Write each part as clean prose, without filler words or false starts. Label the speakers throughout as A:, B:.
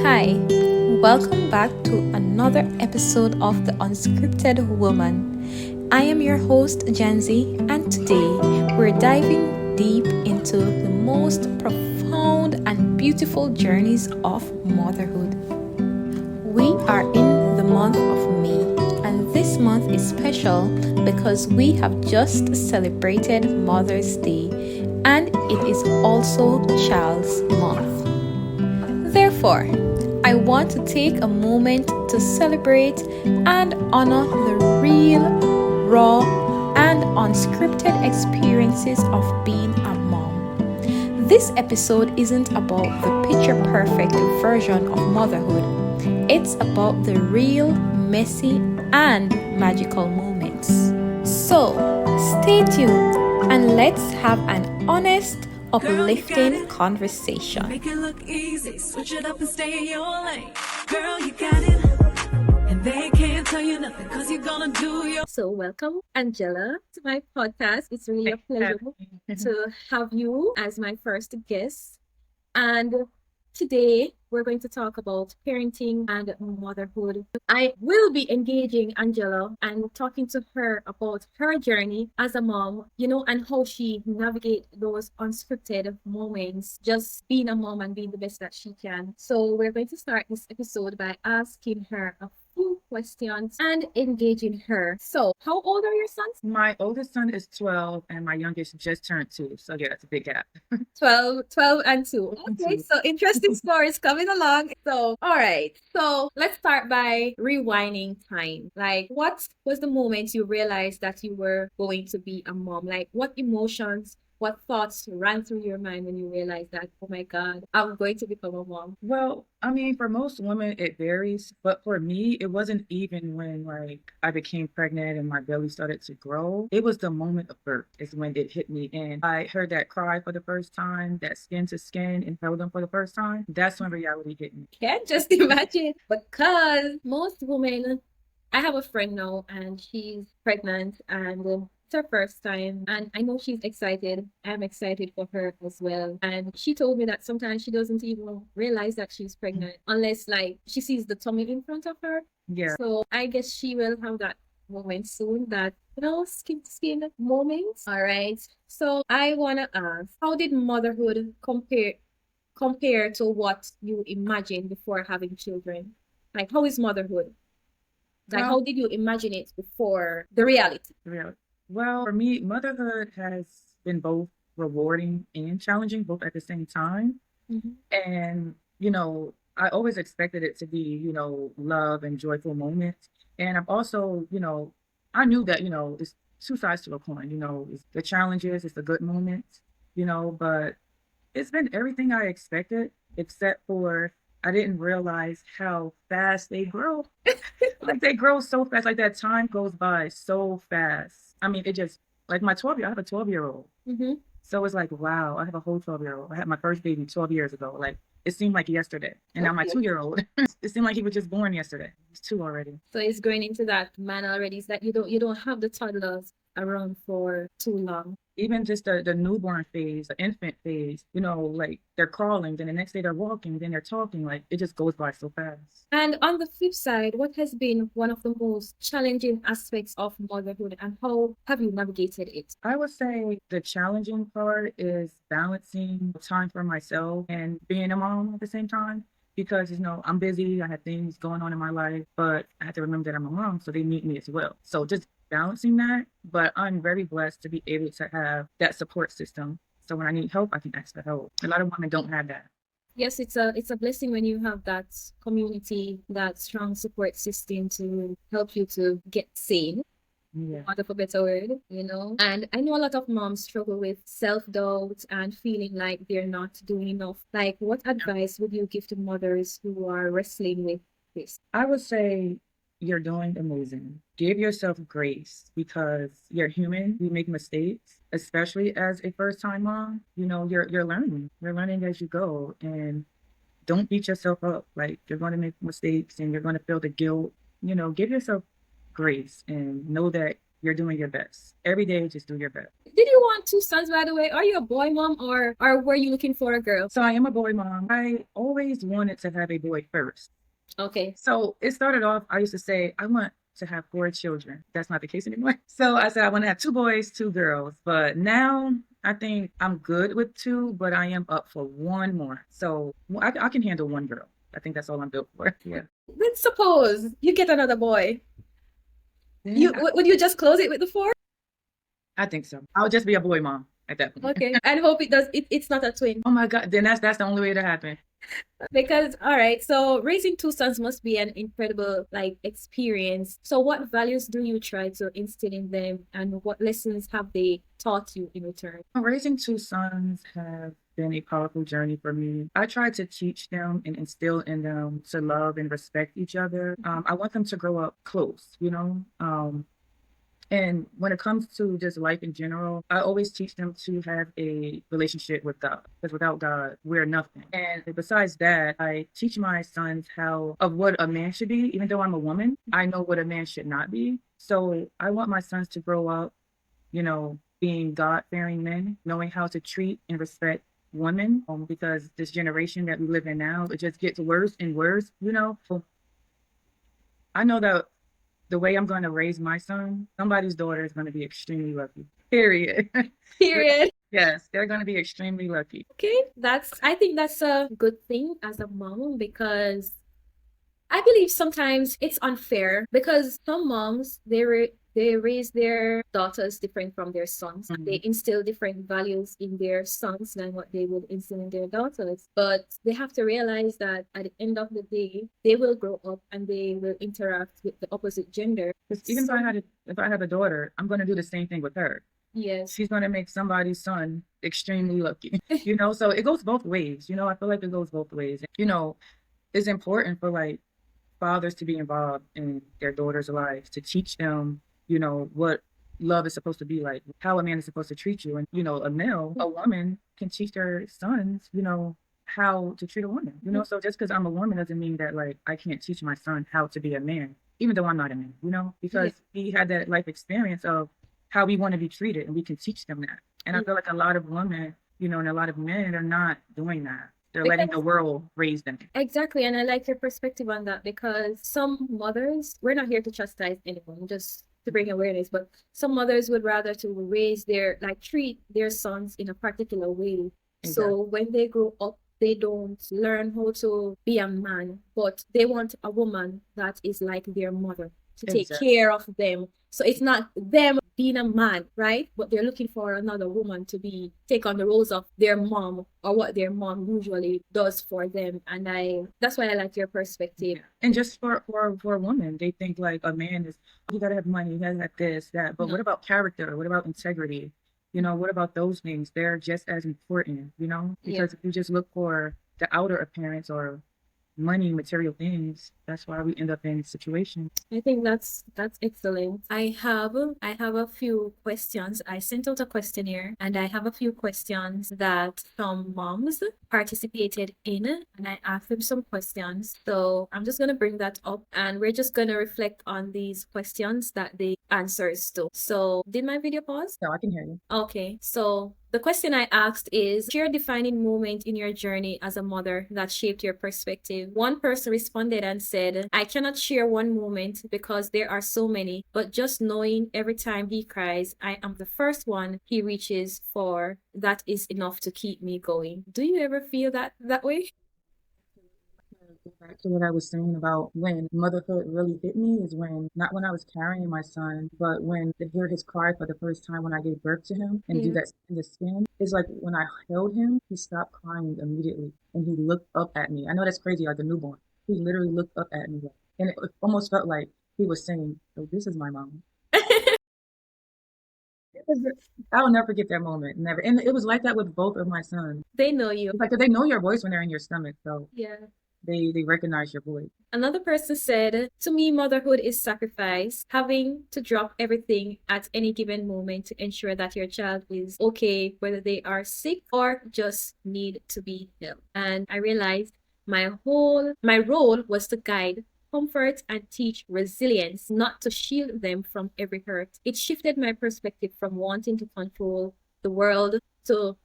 A: Hi, welcome back to another episode of The Unscripted Woman. I am your host, Janzi, and today we're diving deep into the most profound and beautiful journeys of motherhood. We are in the month of May, and this month is special because we have just celebrated Mother's Day, and it is also Child's Month. Therefore, I want to take a moment to celebrate and honor the real, raw, and unscripted experiences of being a mom. This episode isn't about the picture perfect version of motherhood, it's about the real, messy, and magical moments. So, stay tuned and let's have an honest, uplifting conversation.
B: Make it look easy, switch it up and stay in your lane. Girl, you got it. And they can't tell you nothing because you're gonna do your.
A: So, welcome, Angela, to my podcast. It's really a pleasure to have you as my first guest. And today, we're going to talk about parenting and motherhood. I will be engaging Angela and talking to her about her journey as a mom, and how she navigates those unscripted moments, just being a mom and being the best that she can. So we're going to start this episode by asking her a few questions and engaging her. So, how old are your sons?
C: My oldest son is 12 and my youngest just turned 2. So yeah, it's a big gap.
A: 12 and 2. Okay, so interesting stories coming along. So, all right. So, let's start by rewinding time. Like, what was the moment you realized that you were going to be a mom? Like, what emotions, what thoughts ran through your mind when you realized that, oh my God, I'm going to become a mom?
C: Well, I mean, for most women, it varies. But for me, it wasn't even when I became pregnant and my belly started to grow. It was the moment of birth is when it hit me. And I heard that cry for the first time, that skin to skin, and held them for the first time. That's when reality hit me.
A: Can't just imagine. Because most women, I have a friend now and she's pregnant and it's her first time. And I know she's excited. I'm excited for her as well. And she told me that sometimes she doesn't even realize that she's pregnant unless like she sees the tummy in front of her.
C: Yeah.
A: So I guess she will have that moment soon, that skin to skin moment. All right. So I want to ask, how did motherhood compare to what you imagined before having children? Like, how is motherhood? Like,
C: Well-
A: how did you imagine it before the reality?
C: Really. Well, for me, motherhood has been both rewarding and challenging, both at the same time. And, I always expected it to be, love and joyful moments. And I've also, I knew that, it's two sides to a coin, it's the challenges, it's the good moments, but it's been everything I expected, except for I didn't realize how fast they grow. Like they grow so fast, like that time goes by so fast. I mean, it just, like I have a 12-year-old. So it's like, wow, I have a whole 12-year-old. I had my first baby 12 years ago. Like, it seemed like yesterday. And now my 2-year-old, it seemed like he was just born yesterday. He's 2 already.
A: So it's going into that man already. It's that you don't have the toddlers around for too long.
C: Even just the newborn phase, the infant phase, like they're crawling, then the next day they're walking, then they're talking. Like, it just goes by so fast.
A: And on the flip side, what has been one of the most challenging aspects of motherhood and how have you navigated it?
C: I would say the challenging part is balancing time for myself and being a mom at the same time. Because, I'm busy, I have things going on in my life, but I have to remember that I'm a mom, so they need me as well. So just balancing that, but I'm very blessed to be able to have that support system. So when I need help, I can ask for help. A lot of women don't have that.
A: Yes, it's a blessing when you have that community, that strong support system to help you to get sane,
C: Yeah.
A: want of a better word, And I know a lot of moms struggle with self-doubt and feeling like they're not doing enough. Like, what advice would you give to mothers who are wrestling with this?
C: I would say you're doing amazing. Give yourself grace because you're human. You make mistakes, especially as a first-time mom. You're learning. You're learning as you go, and don't beat yourself up. Like, you're going to make mistakes and you're going to feel the guilt. Give yourself grace and know that you're doing your best. Every day, just do your best.
A: Did you want two sons, by the way? Are you a boy mom or were you looking for a girl?
C: So I am a boy mom. I always wanted to have a boy first.
A: Okay.
C: So it started off, I used to say, I want to have 4 children. That's not the case anymore. So I said, I want to have 2 boys, 2 girls. But now I think I'm good with 2, but I am up for 1 more. So I can handle 1 girl. I think that's all I'm built for. Yeah.
A: Let's suppose you get another boy. Would you just close it with the 4?
C: I think so. I'll just be a boy mom at that point.
A: Okay. And hope it's not a twin.
C: Oh my God. Then that's the only way to happen.
A: Because, all right, so raising 2 sons must be an incredible experience. So what values do you try to instill in them, and what lessons have they taught you in return?
C: Raising 2 sons have been a powerful journey for me. I try to teach them and instill in them to love and respect each other. I want them to grow up close, and when it comes to just life in general, I always teach them to have a relationship with God, because without God, we're nothing. And besides that, I teach my sons of what a man should be. Even though I'm a woman, I know what a man should not be. So I want my sons to grow up, being God-fearing men, knowing how to treat and respect women, because this generation that we live in now, it just gets worse and worse, So I know that the way I'm going to raise my son, somebody's daughter is going to be extremely lucky. Period.
A: Period.
C: Yes, they're going to be extremely lucky.
A: Okay, I think that's a good thing as a mom, because I believe sometimes it's unfair, because some moms, they raise their daughters different from their sons.
C: Mhm.
A: They instill different values in their sons than what they would instill in their daughters. But they have to realize that at the end of the day, they will grow up and they will interact with the opposite gender.
C: Because even if I have a daughter, I'm going to do the same thing with her.
A: Yes.
C: She's going to make somebody's son extremely lucky, so it goes both ways. I feel like it goes both ways. It's important for fathers to be involved in their daughters' lives, to teach them what love is supposed to be like, how a man is supposed to treat you. And, a woman can teach their sons, how to treat a woman, So just because I'm a woman doesn't mean that I can't teach my son how to be a man, even though I'm not a man, because he had that life experience of how we want to be treated, and we can teach them that. And I feel like a lot of women, and a lot of men are not doing that. They're letting the world raise them.
A: Exactly. And I like your perspective on that, because some mothers, we're not here to chastise anyone, just to bring awareness, but some mothers would rather to treat their sons in a particular way. Exactly. So when they grow up, they don't learn how to be a man, but they want a woman that is like their mother, to take care of them. So it's not them being a man, right? But they're looking for another woman to take on the roles of their mom, or what their mom usually does for them. And that's why I like your perspective.
C: And just for a woman, they think a man is, you gotta have money, you gotta have this, that. But what about character? What about integrity? What about those things? They're just as important, because if you just look for the outer appearance or money, material things, that's why we end up in situations.
A: I think that's excellent. I have a few questions. I sent out a questionnaire, and I have a few questions that some moms participated in, and I asked them some questions. So I'm just gonna bring that up, and we're just gonna reflect on these questions that the answers to. So did my video pause?
C: No, I can hear you.
A: Okay, so the question I asked is, share a defining moment in your journey as a mother that shaped your perspective. One person responded and said, I cannot share one moment because there are so many, but just knowing every time he cries, I am the first one he reaches for, that is enough to keep me going. Do you ever feel that way?
C: Back to what I was saying about when motherhood really hit me is not when I was carrying my son, but when to hear his cry for the first time when I gave birth to him and do that in the skin. It's like when I held him, he stopped crying immediately and he looked up at me. I know that's crazy, like a newborn. He literally looked up at me, and it almost felt like he was saying, oh, this is my mom. I'll never forget that moment. Never. And it was like that with both of my sons.
A: They know you.
C: It's like they know your voice when they're in your stomach. So
A: yeah.
C: They recognize your voice.
A: Another person said, to me, motherhood is sacrifice. Having to drop everything at any given moment to ensure that your child is okay, whether they are sick or just need to be held. And I realized my role was to guide, comfort and teach resilience, not to shield them from every hurt. It shifted my perspective from wanting to control the world to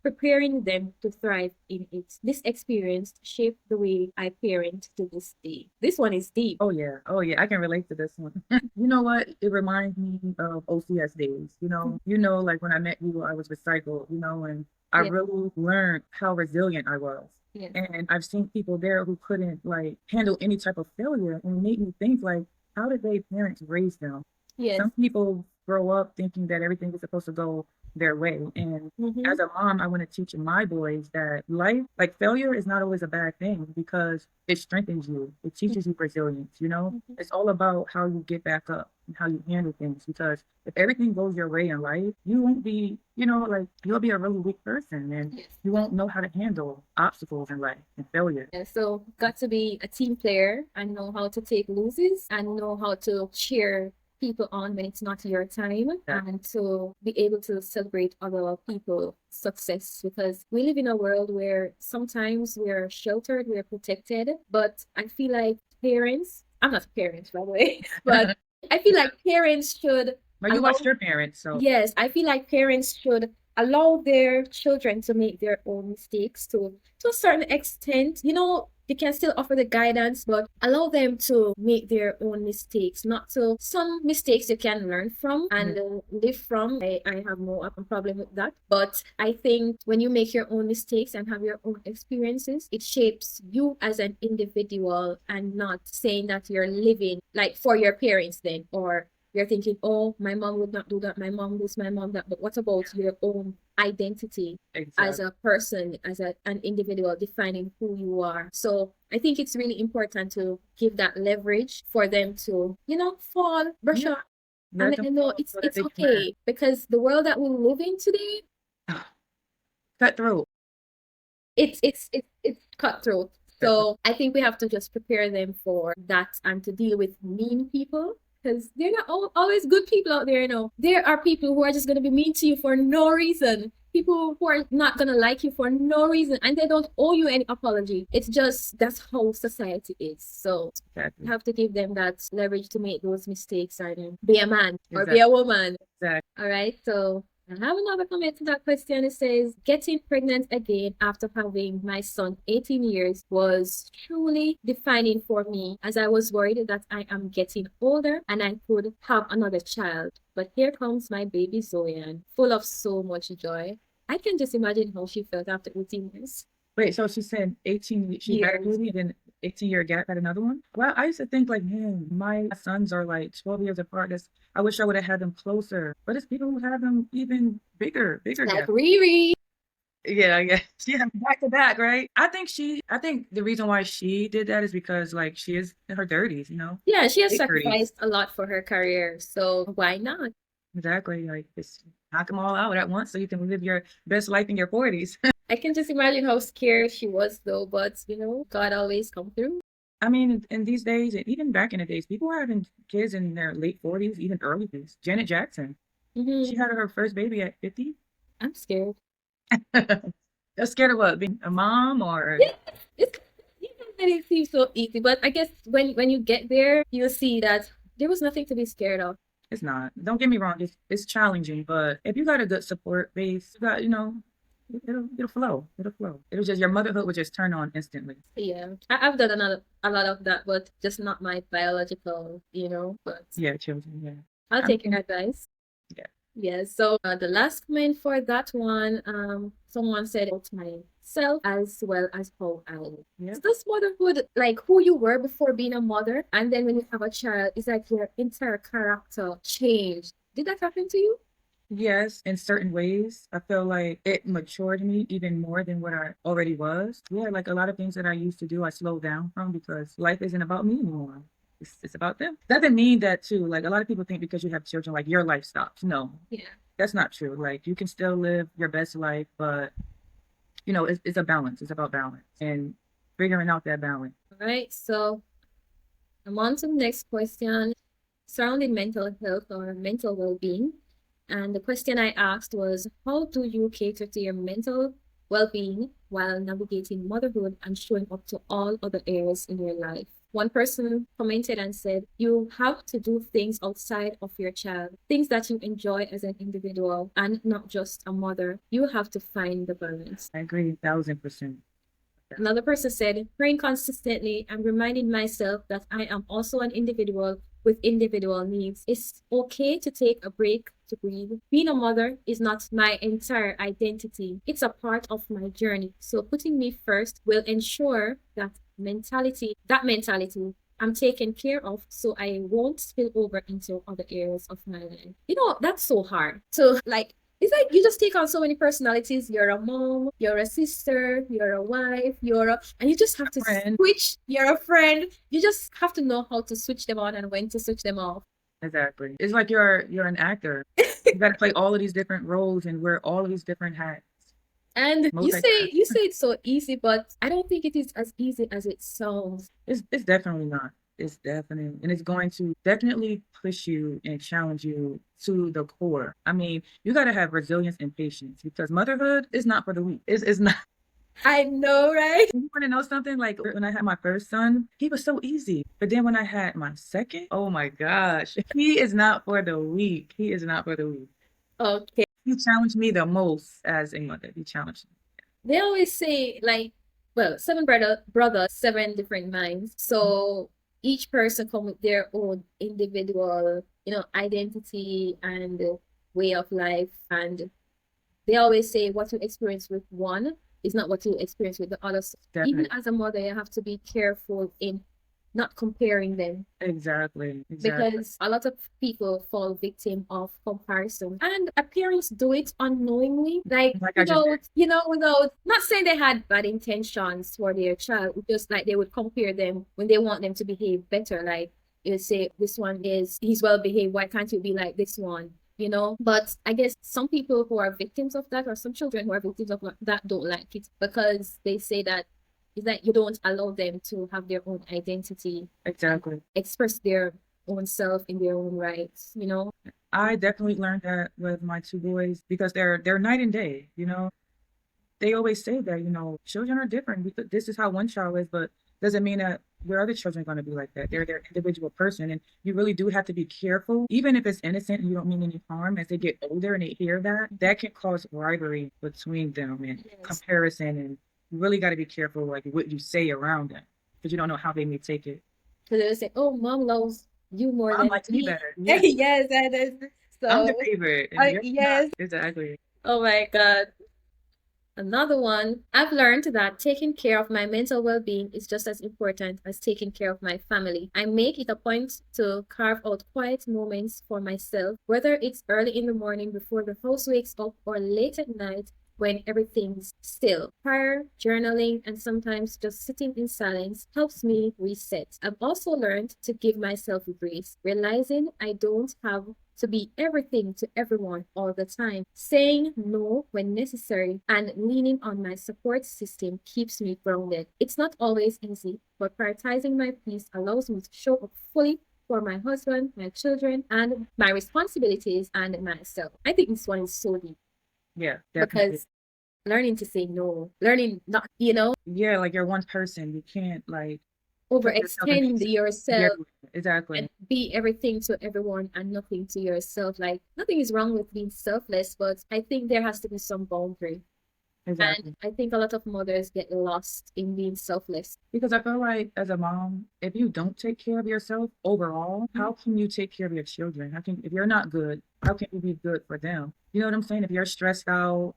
A: preparing them to thrive in it. This experience shaped the way I parent to this day. This one is deep.
C: Oh yeah. Oh yeah. I can relate to this one. You know what? It reminds me of OCS days. Like when I met you, I was recycled, and I
A: Yeah.
C: really learned how resilient I was.
A: Yes.
C: And I've seen people there who couldn't like handle any type of failure, and it made me think like, how did they parents raise them?
A: Yes.
C: Some people grow up thinking that everything is supposed to go their way. And as a mom, I want to teach my boys that life, like failure, is not always a bad thing because it strengthens you. It teaches you resilience. It's all about how you get back up and how you handle things. Because if everything goes your way in life, you won't be, like you'll be a really weak person and
A: Yes.
C: you won't know how to handle obstacles in life and failure.
A: Yeah, so got to be a team player and know how to take losses and know how to cheer people on when it's not your time,
C: Yeah.
A: and to be able to celebrate other people's success, because we live in a world where sometimes we're sheltered, we're protected, but I feel like parents, I'm not a parent by the way, but I feel like parents should
C: But you
A: allow,
C: watched your parents, so
A: yes, I feel like parents should allow their children to make their own mistakes to a certain extent. You can still offer the guidance, but allow them to make their own mistakes. Not so some mistakes you can learn from and live from. I have no problem with that. But I think when you make your own mistakes and have your own experiences, it shapes you as an individual, and not saying that you're living like for your parents then, or you're thinking, oh, my mom would not do that, my mom this, my mom that. But what about your own identity as
C: exactly.
A: a person, as an individual, defining who you are? So I think it's really important to give that leverage for them to, fall, brush
C: Yeah.
A: up, and
C: Let
A: let
C: them
A: them know
C: fall
A: it's
C: so that
A: it's
C: they can learn.
A: okay, because the world that we live in today,
C: Cutthroat.
A: it's cutthroat.
C: Cutthroat.
A: So I think we have to just prepare them for that and to deal with mean people, because they're not always good people out there. There are people who are just going to be mean to you for no reason. People who are not going to like you for no reason, and they don't owe you any apology. It's just that's how society is. So
C: Exactly.
A: you have to give them that leverage to make those mistakes and be a man or be
C: Exactly.
A: a woman.
C: Exactly.
A: All right, so I have another comment to that question. It says, getting pregnant again after having my son 18 years was truly defining for me, as I was worried that I am getting older and I could have another child. But here comes my baby Zoyan, full of so much joy. I can just imagine how she felt after 18 years.
C: Wait, so she said 18, she had a
A: Years.
C: baby, then 18-year gap had another one? Well, I used to think like, man, my sons are like 12 years apart. I wish I would have had them closer. But it's people who have them even bigger
A: Like
C: gap.
A: Riri.
C: Yeah, yeah. Yeah, back to back, right? I think the reason why she did that is because like she is in her 30s.
A: Yeah, she has
C: Late 30s.
A: sacrificed a lot for her career, so why not?
C: Exactly. Like just knock them all out at once so you can live your best life in your 40s.
A: I can just imagine how scared she was though, but God always come through.
C: I mean, in these days, and even back in the days, people were having kids in their late 40s, even early 50s. Janet Jackson, she had her first baby at 50.
A: I'm scared.
C: You're scared of what? Being a mom or?
A: Yeah, it's it seems so easy, but I guess when you get there, you'll see that there was nothing to be scared of.
C: It's not. Don't get me wrong. It's challenging, but if you got a good support base, you got, it'll flow. It'll flow. It'll just, your motherhood will just turn on instantly.
A: Yeah, I've done a lot of that, but just not my biological, but
C: Yeah, children. Yeah.
A: I'll
C: I
A: take your
C: mean,
A: advice.
C: yeah.
A: Yeah, so the last comment for that one, someone said about myself as well as how I live.
C: Yeah.
A: Is this motherhood like who you were before being a mother, and then when you have a child, it's like your entire character changed? Did that happen to you?
C: Yes, in certain ways, I feel like it matured me even more than what I already was. Yeah, like a lot of things that I used to do, I slowed down from because life isn't about me anymore. It's about them. Doesn't mean that too. Like a lot of people think because you have children, like your life stops. No,
A: Yeah.
C: that's not true. Like you can still live your best life, but it's a balance. It's about balance and figuring out that balance.
A: All right, so I'm on to the next question surrounding mental health or mental well-being. And the question I asked was, how do you cater to your mental well-being while navigating motherhood and showing up to all other areas in your life? One person commented and said, you have to do things outside of your child, things that you enjoy as an individual and not just a mother. You have to find the balance.
C: I agree 1,000%.
A: Another person said, praying consistently and reminding myself that I am also an individual with individual needs. It's okay to take a break to breathe. Being a mother is not my entire identity. It's a part of my journey. So putting me first will ensure that mentality I'm taken care of so I won't spill over into other areas of my life. That's so hard. So it's like you just take on so many personalities. You're a mom, you're a sister, you're a wife, and you just have to switch. You're a friend. You just have to know how to switch them on and when to switch them off.
C: Exactly. It's like you're an actor. You got to play all of these different roles and wear all of these different hats.
A: And you say it's so easy, but I don't think it is as easy as it sounds.
C: It's definitely not. It's definitely, and it's going to definitely push you and challenge you to the core. I mean, you got to have resilience and patience because motherhood is not for the weak. It's not.
A: I know, right?
C: You want to know something? Like when I had my first son, he was so easy. But then when I had my second, oh my gosh, he is not for the weak. He is not for the weak.
A: Okay.
C: He challenged me the most as a mother. He challenged me.
A: They always say seven brothers, seven different minds. So each person come with their own individual, identity and way of life. And they always say what you experience with one is not what you experience with the other. So even as a mother, you have to be careful in not comparing them.
C: Exactly.
A: Because a lot of people fall victim of comparison, and parents do it unknowingly, without not saying they had bad intentions for their child, just like they would compare them when they want them to behave better. Like you say, this one he's well behaved, why can't you be like this one? But I guess some people who are victims of that, or some children who are victims of that, don't like it because they say that is that you don't allow them to have their own identity. Exactly. Express their own self in their own rights,
C: I definitely learned that with my two boys because they're night and day, They always say that, children are different. This is how one child is, but doesn't mean that your other children are going to be like that. They're their individual person, and you really do have to be careful. Even if it's innocent and you don't mean any harm, as they get older and they hear that can cause rivalry between them and comparison, and you really got to be careful like what you say around them because you don't know how they may take it.
A: Because they'll say, "Oh, mom loves you more
C: Mom
A: than
C: likes me better."
A: Yes, yes, that is. So
C: I'm the favorite.
A: yes,
C: exactly.
A: Oh my God. Another one, I've learned that taking care of my mental well-being is just as important as taking care of my family. I make it a point to carve out quiet moments for myself, whether it's early in the morning before the house wakes up or late at night when everything's still. Prayer, journaling, and sometimes just sitting in silence helps me reset. I've also learned to give myself grace, realizing I don't have to be everything to everyone all the time. Saying no when necessary and leaning on my support system keeps me grounded. It's not always easy, but prioritizing my peace allows me to show up fully for my husband, my children, and my responsibilities and myself. I think this one is so deep.
C: Yeah, definitely.
A: Because learning to say no, learning not,
C: Yeah, like you're one person. You can't
A: overextend yourself.
C: Exactly.
A: And be everything to everyone and nothing to yourself. Like nothing is wrong with being selfless, but I think there has to be some boundary. Exactly. And I think a lot of mothers get lost in being selfless.
C: Because I feel like as a mom, if you don't take care of yourself overall, how can you take care of your children? If you're not good, how can you be good for them? You know what I'm saying? If you're stressed out,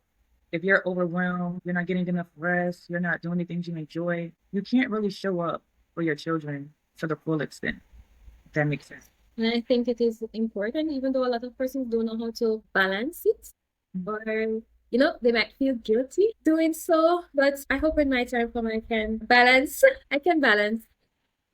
C: if you're overwhelmed, you're not getting enough rest, you're not doing the things you enjoy, you can't really show up for your children to the full extent. If that makes sense.
A: And I think it is important, even though a lot of persons don't know how to balance it, or they might feel guilty doing so. But I hope when my time comes, I can balance.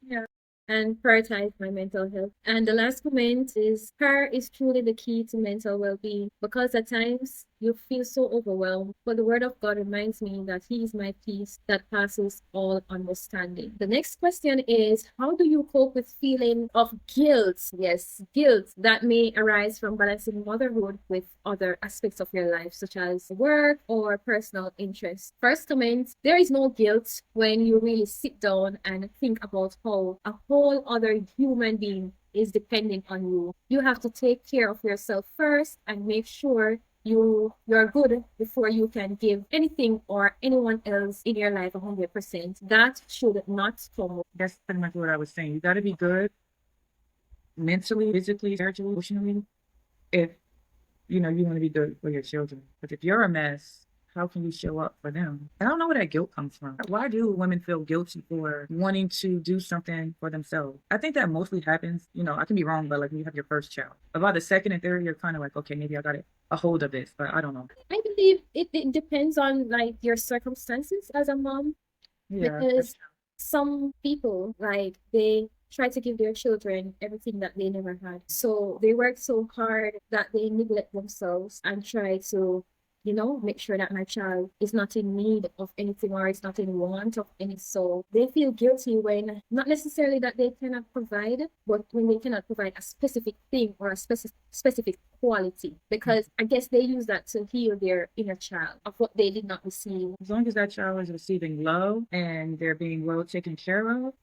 A: Yeah. And prioritize my mental health. And the last comment is, prayer is truly the key to mental well-being, because at times
D: you feel so overwhelmed. But the word of God reminds me that He is my peace that passes all understanding. The next question is, how do you cope with feeling of guilt? Yes, guilt that may arise from balancing motherhood with other aspects of your life, such as work or personal interests. First comment, there is no guilt when you really sit down and think about how a whole other human being is depending on you. You have to take care of yourself first and make sure you're good before you can give anything or anyone else in your life 100%. That should not come.
C: That's pretty much what I was saying. You got to be good mentally, physically, spiritually, emotionally, if you want to be good for your children. But if you're a mess, how can you show up for them? I don't know where that guilt comes from. Why do women feel guilty for wanting to do something for themselves? I think that mostly happens, I can be wrong, but like when you have your first child. About the second and third, you're kind of like, okay, maybe I got a hold of this, but I don't know.
D: I believe it depends on like your circumstances as a mom.
C: Yeah,
D: Because some people, like, they try to give their children everything that they never had. So they work so hard that they neglect themselves and try to, make sure that my child is not in need of anything or is not in want of any. So they feel guilty when not necessarily that they cannot provide, but when they cannot provide a specific thing or a specific quality, because I guess they use that to heal their inner child of what they did not receive.
C: As long as that child is receiving love and they're being well taken care of,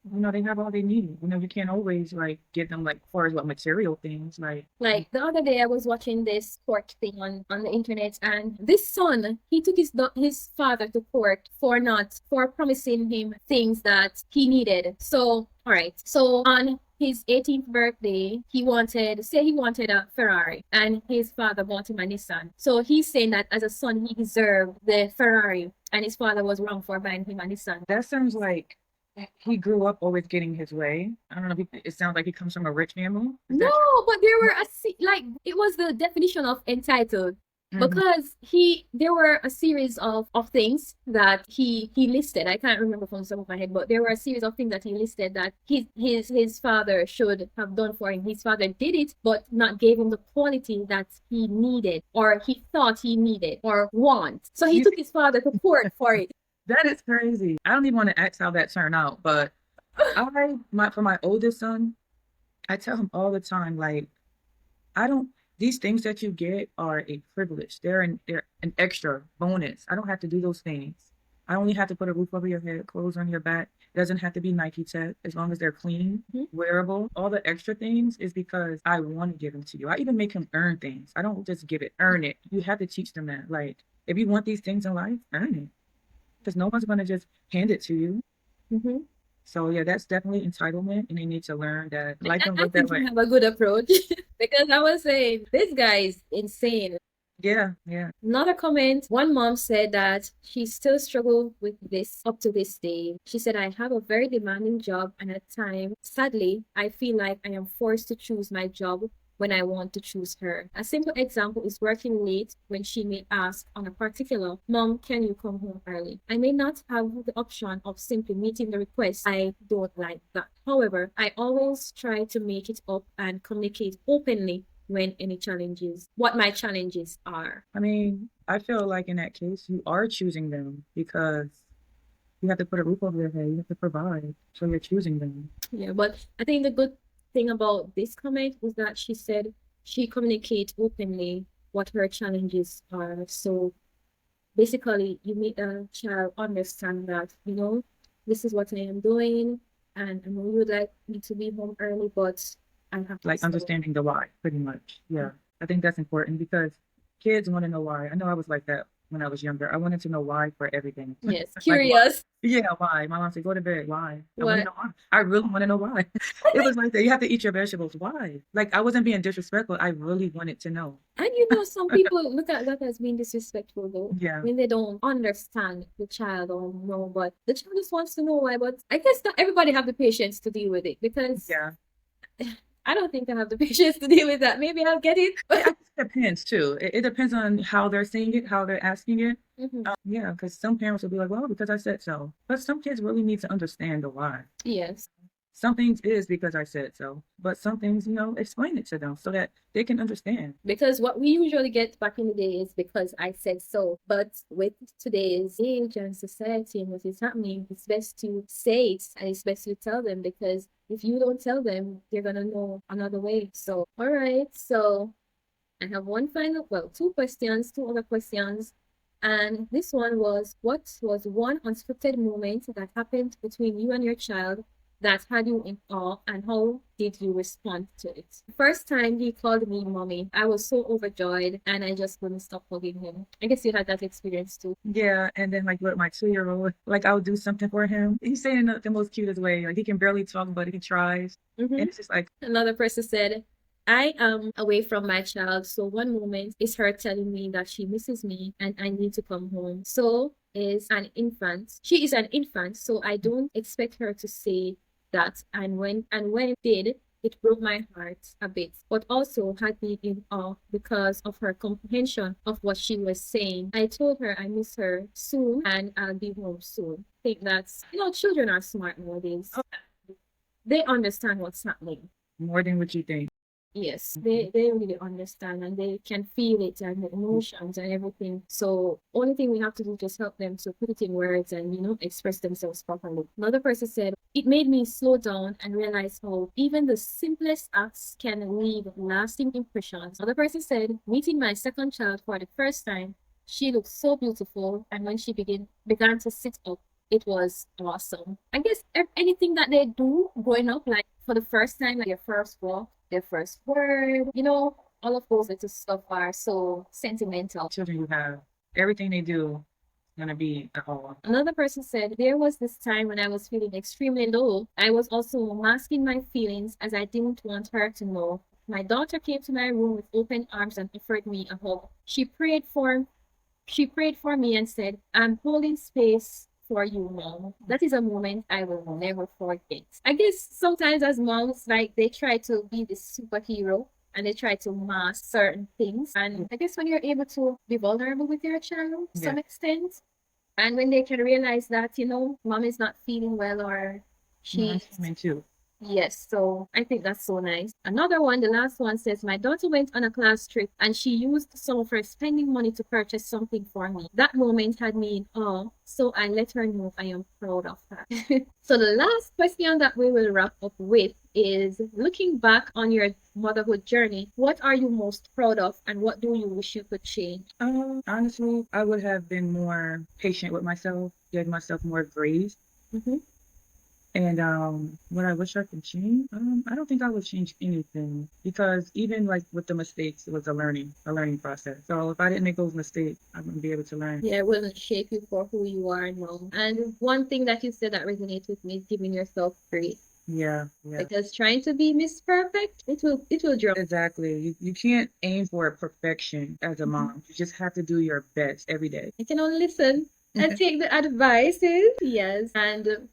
C: they have all they need. You can't always like give them like far as what material things
D: like the other day I was watching this court thing on the internet, and this son, he took his father to court for promising him things that he needed. So all right, so on his 18th birthday, he wanted a Ferrari, and his father bought him a Nissan. So he's saying that as a son, he deserved the Ferrari, and his father was wrong for buying him a Nissan.
C: That sounds like he grew up always getting his way. I don't know if it sounds like he comes from a rich family.
D: No, but there were it was the definition of entitled. Because there were a series of things that he listed. I can't remember from the top of my head, but there were a series of things that he listed that his father should have done for him. His father did it, but not gave him the quality that he needed, or he thought he needed, or want. So he took his father to court for it.
C: That is crazy. I don't even want to ask how that turned out, but for my oldest son, I tell him all the time, like, these things that you get are a privilege. They're an extra bonus. I don't have to do those things. I only have to put a roof over your head, clothes on your back. It doesn't have to be Nike Tech, as long as they're clean, wearable. All the extra things is because I want to give them to you. I even make him earn things. I don't just give it, earn it. You have to teach them that. Like, if you want these things in life, earn it. Because no one's going to just hand it to you. So yeah, that's definitely entitlement, and they need to learn that life don't work that way.
D: You have a good approach because I was saying this guy is insane.
C: Yeah.
D: Another comment, one mom said that she still struggles with this up to this day. She said, I have a very demanding job, and at times, sadly, I feel like I am forced to choose my job when I want to choose her. A simple example is working late when she may ask on a particular, Mom, can you come home early? I may not have the option of simply meeting the request. I don't like that. However, I always try to make it up and communicate openly when what my challenges are.
C: I mean, I feel like in that case, you are choosing them because you have to put a roof over their head. You have to provide. So you're choosing them.
D: Yeah, but I think the good thing about this comment was that she said she communicates openly what her challenges are. So basically, you make the child understand that, this is what I am doing, and I know you would like me to be home early, but I have to
C: like understanding the why, pretty much. Yeah, I think that's important because kids want to know why. I know I was like that when I was younger. I wanted to know why for everything.
D: Yes, curious.
C: Yeah, why? My mom said, go to bed. Why? I want to know why. I really want to know why. It was like that. You have to eat your vegetables. Why? Like, I wasn't being disrespectful. I really wanted to know.
D: And some people look at that as being disrespectful, though.
C: Yeah.
D: When they don't understand the child or know, but the child just wants to know why. But I guess not everybody have the patience to deal with it, because I don't think I have the patience to deal with that. Maybe I'll get it.
C: It depends too. It depends on how they're saying it, how they're asking it. Yeah, because some parents will be like, well, because I said so. But some kids really need to understand the why.
D: Yes.
C: some things is because I said so, but some things, explain it to them so that they can understand.
D: Because what we usually get back in the day is because I said so. But with today's age and society and what is happening, it's best to say it and it's best to tell them, because if you don't tell them, they're gonna know another way. So, all right. So I have two other questions. And this one was, what was one unscripted moment that happened between you and your child that had you in awe, and how did you respond to it? The first time he called me mommy, I was so overjoyed and I just couldn't stop hugging him. I guess you had that experience too.
C: Yeah, and then like with my 2-year-old, like I'll do something for him. He's saying the most cutest way. Like he can barely talk, but he tries. And it's just like,
D: Another person said, I am away from my child, so one moment is her telling me that she misses me and I need to come home. She is an infant, so I don't expect her to say that. And when it did, it broke my heart a bit, but also had me in awe because of her comprehension of what she was saying. I told her I miss her soon and I'll be home soon. I think that's, children are smart nowadays. They understand what's happening.
C: more than what you think.
D: Yes, they really understand and they can feel it and the emotions and everything. So only thing we have to do is just help them to put it in words and express themselves properly. Another person said, it made me slow down and realize how even the simplest acts can leave lasting impressions. Another person said, meeting my second child for the first time, she looked so beautiful, and when she began to sit up, it was awesome. I guess anything that they do growing up, like for the first time, like their first walk, their first word, all of those little stuff are so sentimental.
C: Children you have, everything they do is gonna be a whole.
D: Another person said, there was this time when I was feeling extremely low. I was also masking my feelings as I didn't want her to know. My daughter came to my room with open arms and offered me a hug. She prayed for me and said, I'm holding space for you, mom. That is a moment I will never forget. I guess sometimes as moms, like they try to be the superhero and they try to mask certain things. And I guess when you're able to be vulnerable with your child to some extent, and when they can realize that, mom is not feeling well or
C: Yeah,
D: she's
C: me too.
D: Yes, so I think that's so nice. Another one, the last one says, my daughter went on a class trip and she used some of her spending money to purchase something for me. That moment had me in awe, so I let her know I am proud of her. So the last question that we will wrap up with is, looking back on your motherhood journey, what are you most proud of and what do you wish you could change?
C: Honestly, I would have been more patient with myself, give myself more grace. And what I wish I could change, I don't think I would change anything, because even like with the mistakes, it was a learning process. So if I didn't make those mistakes, I wouldn't be able to learn.
D: Yeah, it wouldn't shape you for who you are now. And one thing that you said that resonates with me is giving yourself grace.
C: Yeah.
D: Because trying to be Miss Perfect, it will drop.
C: Exactly. You can't aim for perfection as a mom. You just have to do your best every day.
D: I can only listen and take the advices. Yes. And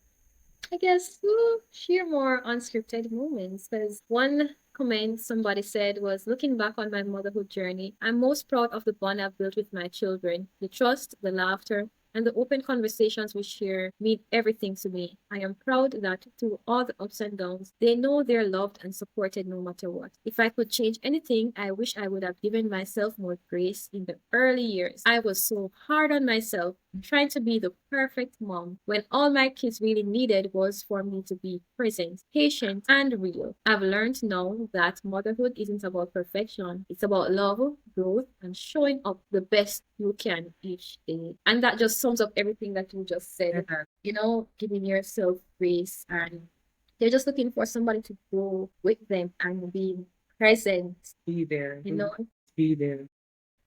D: I guess we'll share more unscripted moments, because one comment somebody said was, looking back on my motherhood journey, I'm most proud of the bond I've built with my children. The trust, the laughter, and the open conversations we share mean everything to me. I am proud that through all the ups and downs, they know they're loved and supported no matter what. If I could change anything, I wish I would have given myself more grace in the early years. I was so hard on myself, trying to be the perfect mom, when all my kids really needed was for me to be present, patient, and real. I've learned now that motherhood isn't about perfection. It's about love, growth, and showing up the best you can each day. And that just sums up everything that you just said. Giving yourself grace, and they're just looking for somebody to grow with them and be present.
C: Be there.
D: You know,
C: Be there.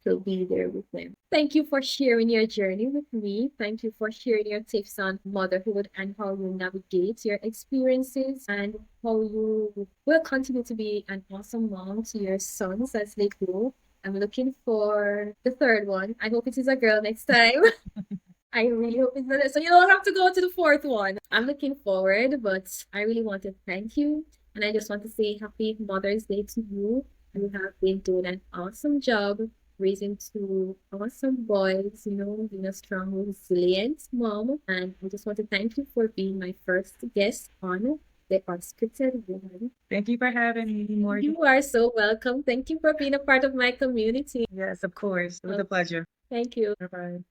D: to be there with them. Thank you for sharing your journey with me. Thank you for sharing your tips on motherhood and how you navigate your experiences and how you will continue to be an awesome mom to your sons as they grow. I'm looking for the third one. I hope it is a girl next time. I really hope it's not, so you don't have to go to the fourth one. I'm looking forward, but I really want to thank you. And I just want to say happy Mother's Day to you. You have been doing an awesome job raising two awesome boys, being a strong, resilient mom. And I just want to thank you for being my first guest on the Unscripted Woman.
C: Thank you for having me, Morgan.
D: You are so welcome. Thank you for being a part of my community.
C: Yes, of course. It was a pleasure.
D: Thank you.
C: Bye-bye.